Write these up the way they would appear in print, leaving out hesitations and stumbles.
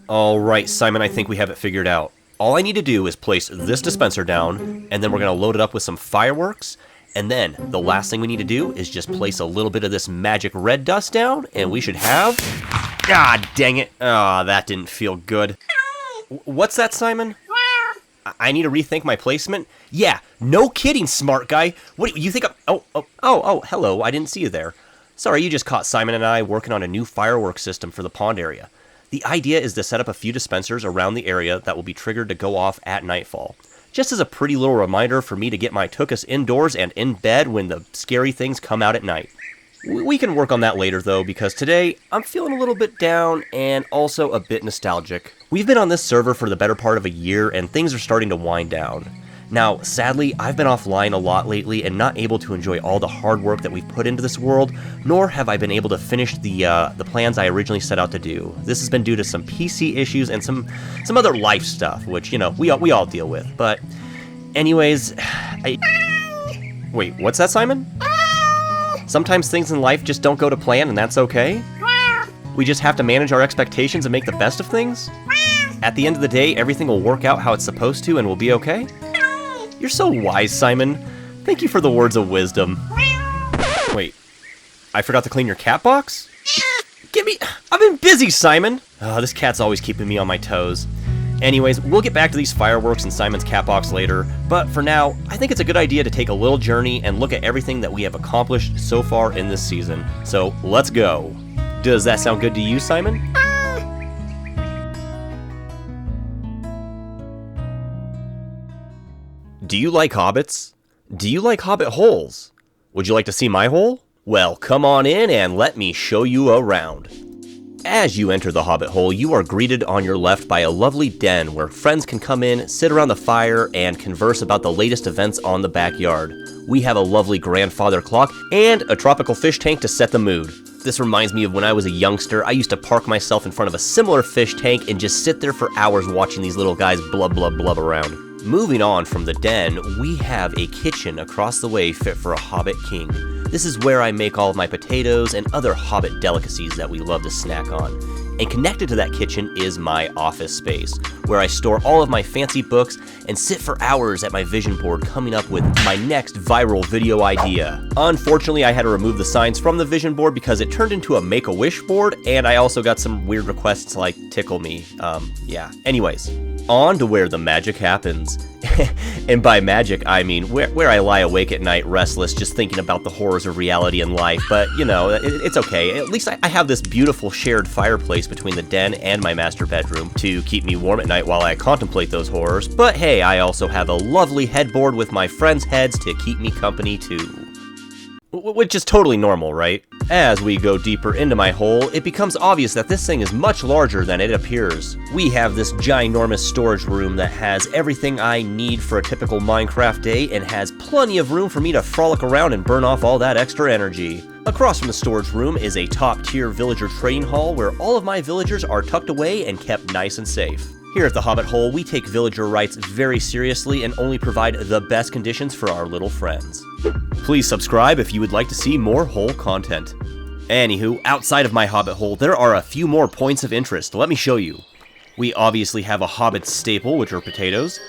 Alright, Simon, I think we have it figured out. All I need to do is place this dispenser down, and then we're going to load it up with some fireworks, and then the last thing we need to do is just place a little bit of this magic red dust down, and we should have... Ah, dang it. Ah, that didn't feel good. What's that, Simon? I need to rethink my placement? Yeah, no kidding, smart guy. What, you think I'm... Oh, hello, I didn't see you there. Sorry, you just caught Simon and I working on a new fireworks system for the pond area. The idea is to set up a few dispensers around the area that will be triggered to go off at nightfall. Just as a pretty little reminder for me to get my tuchus indoors and in bed when the scary things come out at night. We can work on that later though, because today I'm feeling a little bit down and also a bit nostalgic. We've been on this server for the better part of a year and things are starting to wind down. Now, sadly, I've been offline a lot lately and not able to enjoy all the hard work that we've put into this world, nor have I been able to finish the plans I originally set out to do. This has been due to some PC issues and some other life stuff, which, you know, we all deal with. But, anyways, Wait, what's that, Simon? Sometimes things in life just don't go to plan, and that's okay. We just have to manage our expectations and make the best of things. At the end of the day, everything will work out how it's supposed to and we'll be okay. You're so wise, Simon. Thank you for the words of wisdom. Wait, I forgot to clean your cat box? I've been busy, Simon! Oh, this cat's always keeping me on my toes. Anyways, we'll get back to these fireworks and Simon's cat box later, but for now, I think it's a good idea to take a little journey and look at everything that we have accomplished so far in this season. So, let's go. Does that sound good to you, Simon? Do you like hobbits? Do you like hobbit holes? Would you like to see my hole? Well, come on in and let me show you around. As you enter the hobbit hole, you are greeted on your left by a lovely den where friends can come in, sit around the fire, and converse about the latest events on the backyard. We have a lovely grandfather clock and a tropical fish tank to set the mood. This reminds me of when I was a youngster. I used to park myself in front of a similar fish tank and just sit there for hours watching these little guys blub blub blub around. Moving on from the den, we have a kitchen across the way fit for a hobbit king. This is where I make all of my potatoes and other hobbit delicacies that we love to snack on. And connected to that kitchen is my office space, where I store all of my fancy books and sit for hours at my vision board coming up with my next viral video idea. Unfortunately, I had to remove the signs from the vision board because it turned into a Make-A-Wish board, and I also got some weird requests like tickle me. Yeah. Anyways, on to where the magic happens. And by magic, I mean where I lie awake at night restless just thinking about the horrors of reality and life. But, you know, it's okay. At least I have this beautiful shared fireplace between the den and my master bedroom to keep me warm at night while I contemplate those horrors. But hey, I also have a lovely headboard with my friends' heads to keep me company too. Which is totally normal, right? As we go deeper into my hole, it becomes obvious that this thing is much larger than it appears. We have this ginormous storage room that has everything I need for a typical Minecraft day and has plenty of room for me to frolic around and burn off all that extra energy. Across from the storage room is a top-tier villager trading hall where all of my villagers are tucked away and kept nice and safe. Here at the Hobbit Hole, we take villager rights very seriously and only provide the best conditions for our little friends. Please subscribe if you would like to see more hole content. Anywho, outside of my Hobbit Hole, there are a few more points of interest. Let me show you. We obviously have a Hobbit staple, which are potatoes,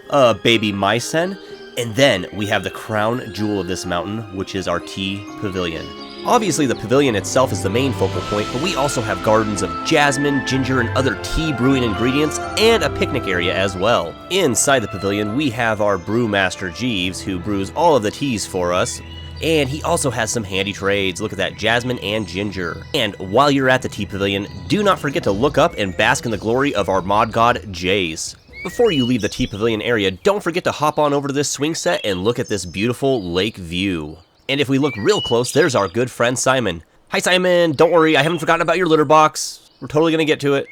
a baby mycen, and then we have the crown jewel of this mountain, which is our tea pavilion. Obviously, the pavilion itself is the main focal point, but we also have gardens of jasmine, ginger, and other tea brewing ingredients, and a picnic area as well. Inside the pavilion, we have our brewmaster Jeeves, who brews all of the teas for us, and he also has some handy trades. Look at that, jasmine and ginger. And while you're at the tea pavilion, do not forget to look up and bask in the glory of our mod god, Jace. Before you leave the tea pavilion area, don't forget to hop on over to this swing set and look at this beautiful lake view. And if we look real close, there's our good friend Simon. Hi Simon, don't worry, I haven't forgotten about your litter box. We're totally gonna get to it.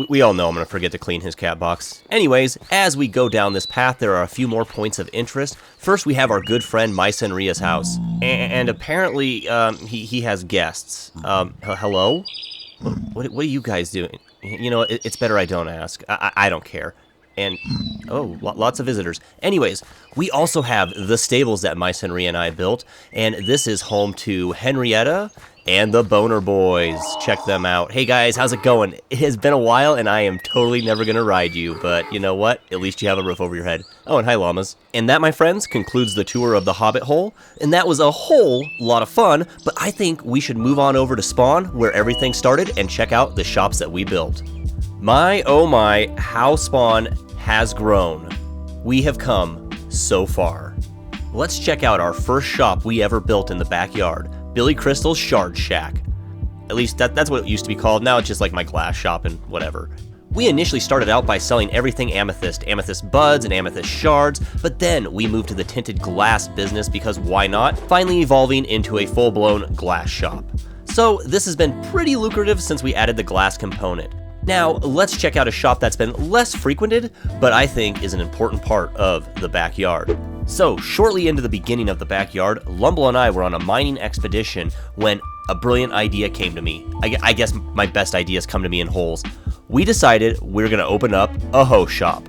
We all know I'm gonna forget to clean his cat box. Anyways, as we go down this path, there are a few more points of interest. First, we have our good friend Mycen Ria's house. And apparently, he has guests. Hello? What are you guys doing? You know, it's better I don't ask. I don't care. And, oh, lots of visitors. Anyways, we also have the stables that Mycen Ria and I built, and this is home to Henrietta, and the Boner Boys. Check them out. Hey guys, how's it going? It has been a while and I am totally never gonna ride you, but you know what? At least you have a roof over your head. Oh, and hi llamas. And that, my friends, concludes the tour of the Hobbit Hole, and that was a whole lot of fun, but I think we should move on over to Spawn, where everything started, and check out the shops that we built. My, oh my, how Spawn has grown. We have come so far. Let's check out our first shop we ever built in the backyard, Billy Crystal's Shard Shack. At least that's what it used to be called. Now it's just like my glass shop and whatever. We initially started out by selling everything amethyst, amethyst buds and amethyst shards, but then we moved to the tinted glass business because why not? Finally evolving into a full-blown glass shop. So this has been pretty lucrative since we added the glass component. Now, let's check out a shop that's been less frequented, but I think is an important part of the backyard. So, shortly into the beginning of the backyard, Lumble and I were on a mining expedition when a brilliant idea came to me. I guess my best ideas come to me in holes. We decided we're going to open up a hoe shop.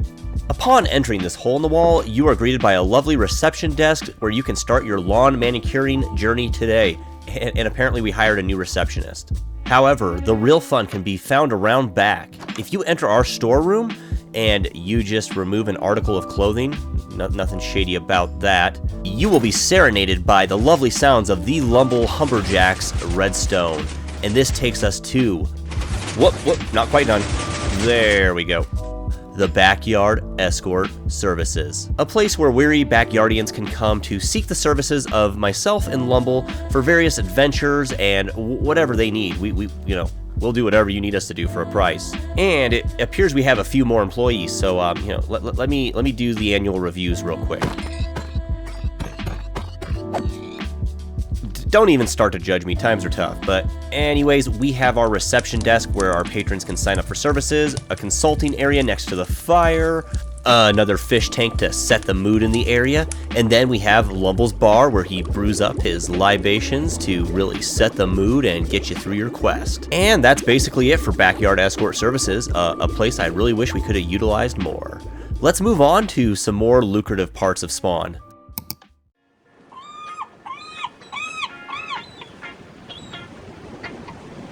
Upon entering this hole in the wall, you are greeted by a lovely reception desk where you can start your lawn manicuring journey today. And apparently we hired a new receptionist. However, the real fun can be found around back. If you enter our storeroom and you just remove an article of clothing, nothing shady about that, you will be serenaded by the lovely sounds of the Lumble Humberjack's Redstone. And this takes us to, whoop, not quite done. There we go. The Backyard Escort Services, a place where weary backyardians can come to seek the services of myself and Lumble for various adventures and whatever they need. We'll do whatever you need us to do for a price. And it appears we have a few more employees, so let me do the annual reviews real quick. Don't even start to judge me, times are tough. But anyways, we have our reception desk where our patrons can sign up for services, a consulting area next to the fire, another fish tank to set the mood in the area, and then we have Lumble's bar where he brews up his libations to really set the mood and get you through your quest. And that's basically it for Backyard Escort Services, a place I really wish we could have utilized more. Let's move on to some more lucrative parts of Spawn.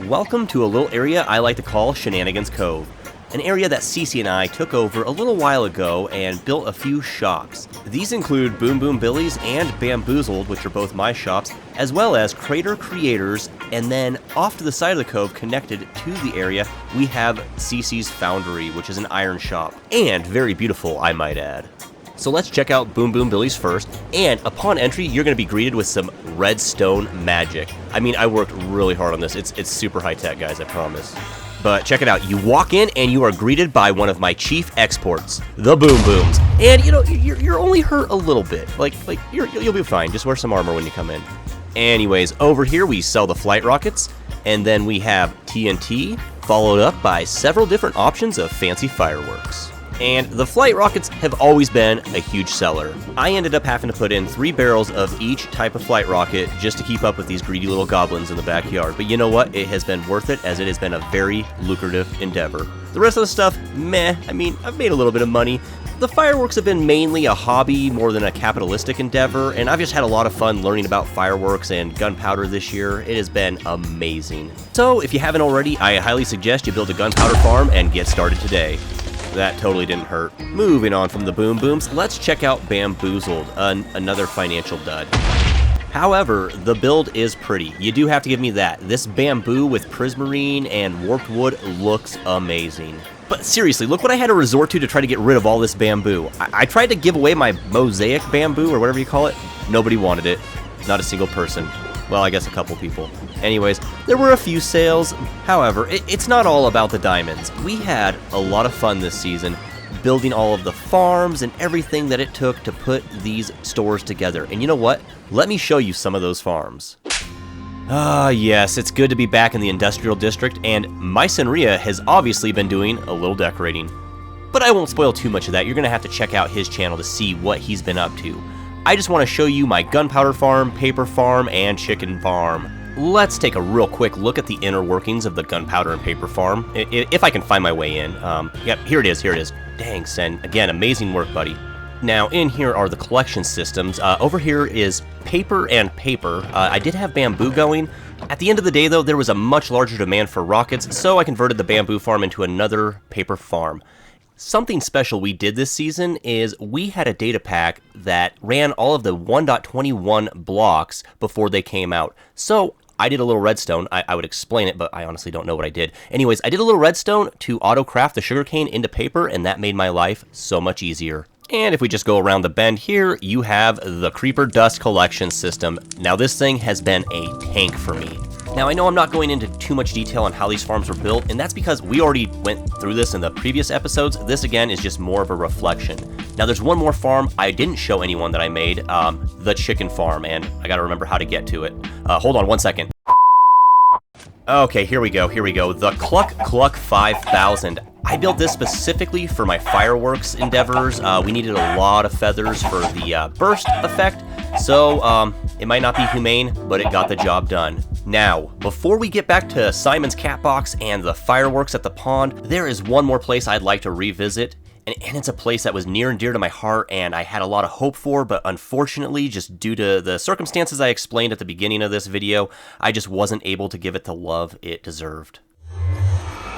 Welcome to a little area I like to call Shenanigans Cove, an area that Cece and I took over a little while ago and built a few shops. These include Boom Boom Billy's and Bamboozled, which are both my shops, as well as Crater Creators, and then off to the side of the cove connected to the area, we have Cece's Foundry, which is an iron shop, and very beautiful, I might add. So let's check out Boom Boom Billy's first, and upon entry, you're going to be greeted with some redstone magic. I mean, I worked really hard on this. It's super high-tech, guys, I promise. But check it out. You walk in, and you are greeted by one of my chief exports, the Boom Booms. And, you're only hurt a little bit. You'll be fine. Just wear some armor when you come in. Anyways, over here, we sell the flight rockets, and then we have TNT, followed up by several different options of fancy fireworks. And the flight rockets have always been a huge seller. I ended up having to put in 3 barrels of each type of flight rocket just to keep up with these greedy little goblins in the backyard. But you know what? It has been worth it, as it has been a very lucrative endeavor. The rest of the stuff, meh. I mean, I've made a little bit of money. The fireworks have been mainly a hobby more than a capitalistic endeavor, and I've just had a lot of fun learning about fireworks and gunpowder this year. It has been amazing. So if you haven't already, I highly suggest you build a gunpowder farm and get started today. That totally didn't hurt. Moving on from the Boom Booms, let's check out Bamboozled, another financial dud. However, the build is pretty. You do have to give me that. This bamboo with prismarine and warped wood looks amazing. But seriously, look what I had to resort to try to get rid of all this bamboo. I tried to give away my mosaic bamboo, or whatever you call it. Nobody wanted it. Not a single person. Well, I guess a couple people. Anyways, there were a few sales. However, it's not all about the diamonds. We had a lot of fun this season building all of the farms and everything that it took to put these stores together. And you know what? Let me show you some of those farms. Ah, yes, it's good to be back in the industrial district, and my Senria has obviously been doing a little decorating. But I won't spoil too much of that. You're going to have to check out his channel to see what he's been up to. I just want to show you my gunpowder farm, paper farm, and chicken farm. Let's take a real quick look at the inner workings of the gunpowder and paper farm, if I can find my way in. Yep, here it is. Dang, Sen. Again, amazing work, buddy. Now, in here are the collection systems. Over here is paper and paper. I did have bamboo going, At the end of the day, though, there was a much larger demand for rockets, so I converted the bamboo farm into another paper farm. Something special we did this season is we had a data pack that ran all of the 1.21 blocks before they came out. So I did a little redstone. I would explain it, but I honestly don't know what I did. Anyways, I did a little redstone to auto-craft the sugarcane into paper, and that made my life so much easier. And if we just go around the bend here, you have the Creeper Dust Collection System. Now this thing has been a tank for me. Now I know I'm not going into too much detail on how these farms were built, and that's because we already went through this in the previous episodes. This again is just more of a reflection. Now there's one more farm I didn't show anyone that I made, the chicken farm, and I gotta remember how to get to it. Hold on one second. Okay, here we go, the Cluck Cluck 5000. I built this specifically for my fireworks endeavors. We needed a lot of feathers for the burst effect, so it might not be humane, but it got the job done. Now, before we get back to Simon's cat box and the fireworks at the pond, there is one more place I'd like to revisit, and it's a place that was near and dear to my heart and I had a lot of hope for, but unfortunately, just due to the circumstances I explained at the beginning of this video, I just wasn't able to give it the love it deserved.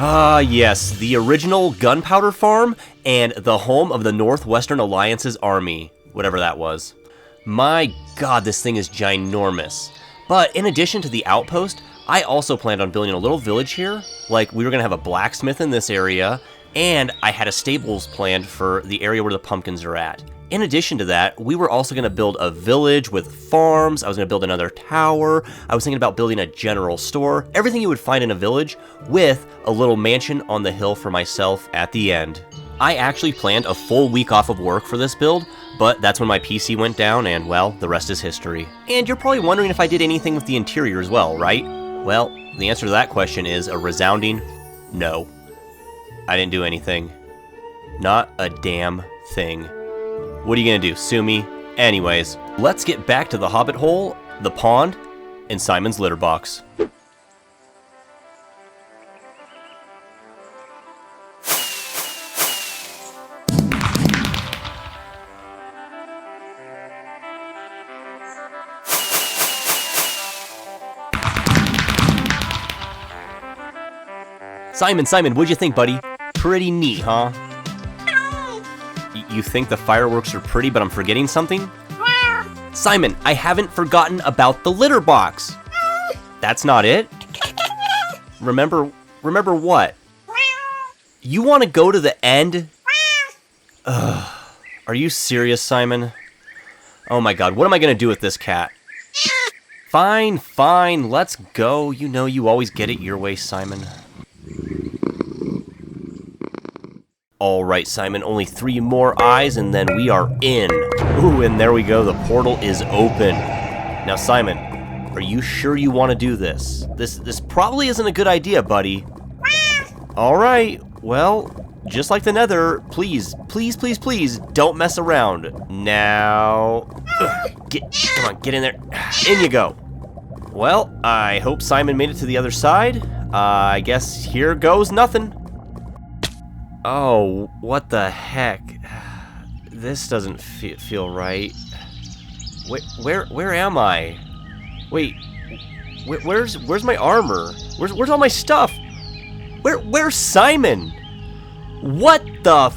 Ah, yes, the original Gunpowder Farm and the home of the Northwestern Alliance's army, whatever that was. My god, this thing is ginormous. But in addition to the outpost, I also planned on building a little village here. Like, we were gonna have a blacksmith in this area, and I had a stables planned for the area where the pumpkins are at. In addition to that, we were also going to build a village with farms. I was going to build another tower. I was thinking about building a general store. Everything you would find in a village with a little mansion on the hill for myself at the end. I actually planned a full week off of work for this build, but that's when my PC went down and, well, the rest is history. And you're probably wondering if I did anything with the interior as well, right? Well, the answer to that question is a resounding no. I didn't do anything. Not a damn thing. What are you gonna do, sue me? Anyways, let's get back to the hobbit hole, the pond, and Simon's litter box. Simon, what'd you think, buddy? Pretty neat, huh? You think the fireworks are pretty, but I'm forgetting something? Simon, I haven't forgotten about the litter box. That's not it? Remember what? You want to go to the end? Ugh. Are you serious, Simon? Oh my god, what am I going to do with this cat? Fine, let's go. You know you always get it your way, Simon. Alright, Simon, only 3 more eyes and then we are in. Ooh, and there we go, the portal is open. Now, Simon, are you sure you want to do this? This probably isn't a good idea, buddy. Alright, well, just like the Nether, please, don't mess around. Now, come on, get in there. In you go. Well, I hope Simon made it to the other side. I guess here goes nothing. Oh, what the heck? This doesn't feel right. Where am I? Wait, where's my armor? Where's all my stuff? Where's Simon? What the